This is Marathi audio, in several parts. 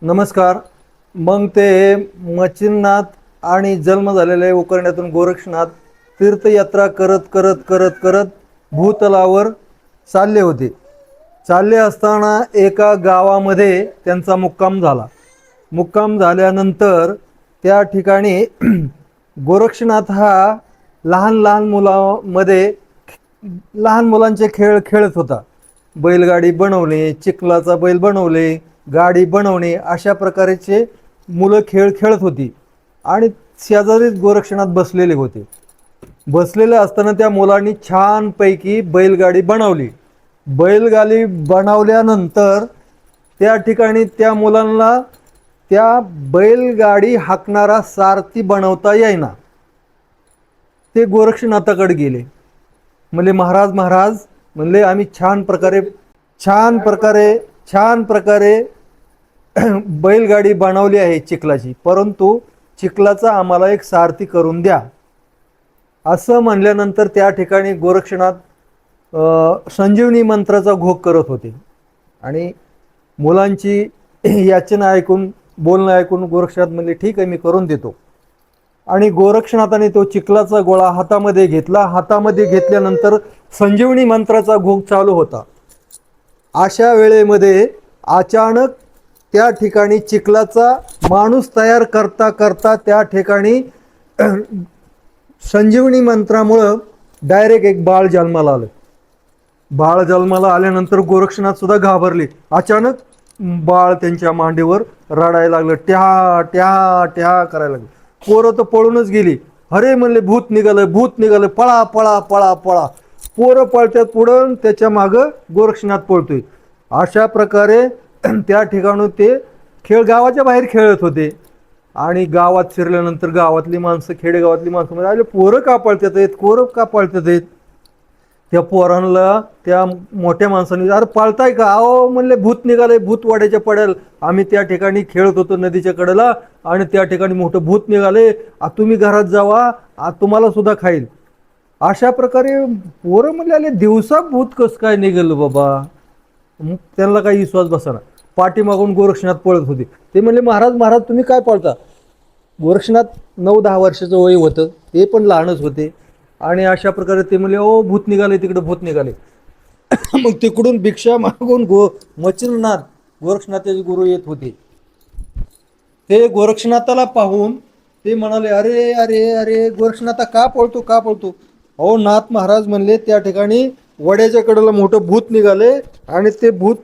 नमस्कार. मग ते मच्छिंद्रनाथ आणि जन्म झालेले उकरण्यातून गोरक्षनाथ तीर्थयात्रा करत करत करत करत भूतलावर चालले होते. चालले असताना एका गावामध्ये त्यांचा मुक्काम झाला. मुक्काम झाल्यानंतर त्या ठिकाणी गोरक्षनाथ हा लहान लहान मुलांमध्ये लहान मुलांचे खेळ खेळत होता. बैलगाडी बनवणे, चिखलाचा बैल बनवले, गाडी बनवणे अशा प्रकारचे मुलं खेळ खेळत होती. आणि शेजारीच गोरक्षनाथ बसलेले होते. बसलेले असताना त्या मुलांनी छानपैकी बैलगाडी बनवली. बैलगाडी बनवल्यानंतर त्या ठिकाणी त्या मुलांना त्या बैलगाडी हाकणारा सारथी बनवता येईना. ते गोरक्षनाथाकडे गेले. म्हणले महाराज महाराज म्हणले आम्ही छान प्रकारे बैलगाडी बनवली आहे चिखलाची, परंतु चिखलाचा आम्हाला एक सारथी करून द्या. असं म्हणल्यानंतर त्या ठिकाणी गोरक्षनाथ संजीवनी मंत्राचा घोष करत होते. आणि मुलांची याचना ऐकून बोलणं ऐकून गोरक्षनाथ म्हणले ठीक आहे मी करून देतो. आणि गोरक्षनाथाने तो चिखलाचा गोळा हातामध्ये घेतला. हातामध्ये घेतल्यानंतर संजीवनी मंत्राचा घोष चालू होता. अशा वेळेमध्ये अचानक त्या ठिकाणी चिखलाचा माणूस तयार करता करता त्या ठिकाणी संजीवनी मंत्रामुळं डायरेक्ट एक बाळ जन्माला आलं. बाळ जन्माला आल्यानंतर गोरक्षनाथ सुद्धा घाबरले. अचानक बाळ त्यांच्या मांडीवर रडायला लागलं, ट्या ट्या ट्या करायला लागलं. पोरं तर पळूनच गेली. अरे म्हणले भूत निघालं, पळा पळा पळा पळा. पोरं पळतात पुढं, त्याच्या मागं गोरक्षनाथ पळतोय. अशा प्रकारे त्या ठिकाणी ते खेळ गावाच्या बाहेर खेळत होते. आणि गावात शिरल्यानंतर गावातली माणसं, खेडेगावातली माणसं म्हणजे अरे पोरं का पळतात आहेत, पोरं का पळतात आहेत. त्या पोरांना त्या मोठ्या माणसांनी अरे पळताय का, अहो म्हणले भूत निघाले, भूत वाड्याच्या पडेल. आम्ही त्या ठिकाणी खेळत होतो नदीच्या कडेला आणि त्या ठिकाणी मोठं भूत निघाले, तुम्ही घरात जावा, तुम्हाला सुद्धा खाईल. अशा प्रकारे पोरं म्हणले आले दिवसा भूत कसं काय निघालं बाबा. मग त्यांना काही विश्वास बसना. पाठीमागून गोरक्षनाथ पळत होते. ते म्हणले महाराज महाराज तुम्ही काय पळता. गोरक्षनाथ 9-10 वर्षाचं वय होतं, ते पण लहानच होते. आणि अशा प्रकारे ते म्हणले ओ भूत निघाले तिकडे, भूत निघाले. मग तिकडून भिक्षा मागून मच्छिंद्रनाथ गोरक्षनाथाचे गुरु येत होते. ते गोरक्षनाथाला पाहून ते म्हणाले अरे अरे अरे गोरक्षनाथा का पळतो का पळतो. अहो नाथ महाराज म्हणले त्या ठिकाणी वड्याच्या कडेला मोठं भूत निघाले आणि ते भूत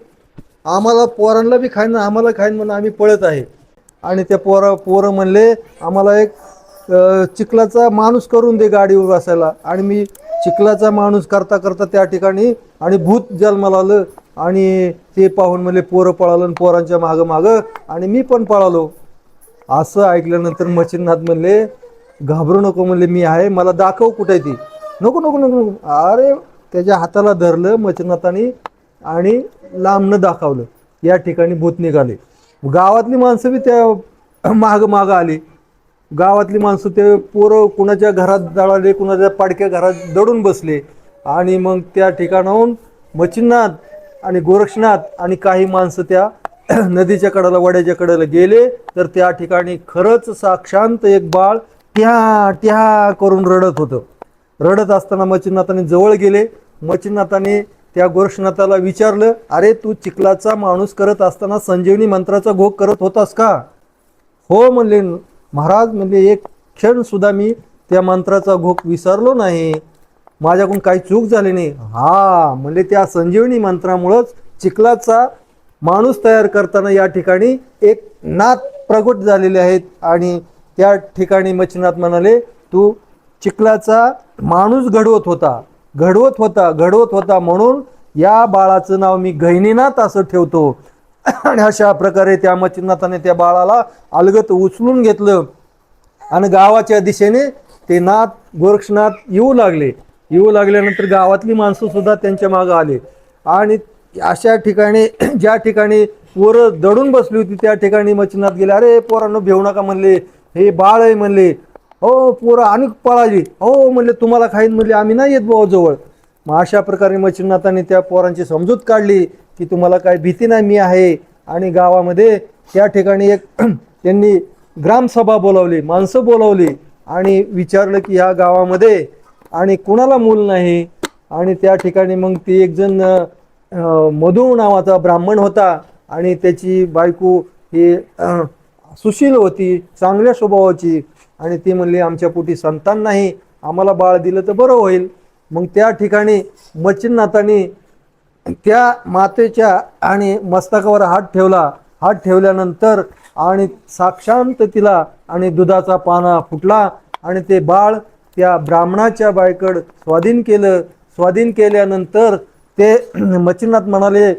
आम्हाला पोरांना बी खाईन आम्हाला खाईन म्हणून आम्ही पळत आहे. आणि त्या पोरं म्हणले आम्हाला एक चिखलाचा माणूस करून दे गाडीवर बसायला. आणि मी चिखलाचा माणूस करता करता त्या ठिकाणी आणि भूत जन्माला आलं. आणि ते पाहून म्हणले पोरं पळालं, पोरांच्या मागं मागं आणि मी पण पळालो. असं ऐकल्यानंतर मच्छिंद्रनाथ म्हणले घाबरू नको म्हणले, मी आहे, मला दाखव कुठे आहे ती. नको नको नको. अरे त्याच्या हाताला धरलं मच्छिंद्रनाथाने आणि लांबनं दाखवलं. या ठिकाणी भूत निघाले. गावातली माणसं बी त्या मागं आली. गावातली माणसं ते पोरं कुणाच्या घरात जळाले, कुणाच्या पाडक्या घरात दडून बसले. आणि मग त्या ठिकाणाहून मच्छिंद्रनाथ आणि गोरक्षनाथ आणि काही माणसं त्या नदीच्या कडेला वड्याच्या कडेला गेले. तर त्या ठिकाणी खरंच साक्षांत एक बाळ ट्या ट्या करून रडत होतं. रडत असताना मच्छिंद्रनाथाने जवळ गेले. मच्छिंद्रनाथाने त्या गोरक्षनाथाला विचारलं अरे तू चिखलाचा माणूस करत असताना संजीवनी मंत्राचा घोष करत होतास का. हो म्हणले महाराज, म्हणजे एक क्षण सुद्धा मी त्या मंत्राचा घोष विसरलो नाही, माझ्याकडून काही चूक झाली नाही. हा म्हणले त्या संजीवनी मंत्रामुळंच चिखलाचा माणूस तयार करताना या ठिकाणी एक नाथ प्रगट झालेले आहेत. आणि त्या ठिकाणी मच्छिंद्रनाथ म्हणाले तू चिखलाचा माणूस घडवत होता म्हणून या बाळाचं नाव मी गहिनीनाथ असं ठेवतो. आणि अशा प्रकारे त्या मच्छिंद्रनाथाने त्या बाळाला अलगत उचलून घेतलं आणि गावाच्या दिशेने ते नाथ गोरक्षनाथ येऊ लागल्यानंतर गावातली माणसं सुद्धा त्यांच्या मागं आले. आणि अशा ठिकाणी ज्या ठिकाणी पोरं दडून बसली होती त्या ठिकाणी मच्छिंद्रनाथ गेले. अरे पोरांनो भेऊ नका म्हणले, हे बाळ आहे म्हणले. हो पोरं आणि पळाली. हो म्हणले तुम्हाला खाईन म्हणले, आम्ही नाही येत भाऊ जवळ. मग अशा प्रकारे मच्छिंद्रनाथाने त्या पोरांची समजूत काढली की तुम्हाला काय भीती नाही, मी आहे. आणि गावामध्ये त्या ठिकाणी एक त्यांनी ग्रामसभा बोलावली, माणसं बोलावली आणि विचारलं की ह्या गावामध्ये आणि कुणाला मूल नाही. आणि त्या ठिकाणी मग ती एक जण मधू नावाचा ब्राह्मण होता आणि त्याची बायको ही सुशील होती, चांगल्या स्वभावाची, आणि ती म्हणली आमच्या पोटी संतान नाही, आम्हाला बाळ दिलं तर बरं होईल. मग त्या ठिकाणी मच्छिंद्रनाथांनी त्या मातेच्या आणि मस्तकावर हात ठेवला. हात ठेवल्यानंतर आणि साक्षांत तिला आणि दुधाचा पाना फुटला आणि ते बाळ त्या ब्राह्मणाच्या बाईकडे स्वाधीन केलं. स्वाधीन केल्यानंतर ते मच्छिंद्रनाथ म्हणाले,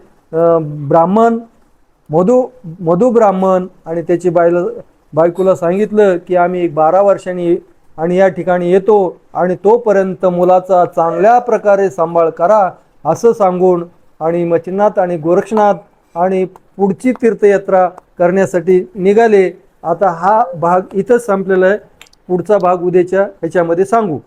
ब्राह्मण मधु ब्राह्मण आणि त्याची बायकोला सांगितलं की आम्ही 12 वर्षांनी आणि या ठिकाणी येतो आणि तोपर्यंत मुलाचा चांगल्या प्रकारे सांभाळ करा असं सांगून आणि मच्छिंद्रनाथ आणि गोरक्षनाथ आणि पुढची तीर्थयात्रा करण्यासाठी निघाले. आता हा भाग इथंच संपलेला आहे. पुढचा भाग उद्याच्या ह्याच्यामध्ये सांगू.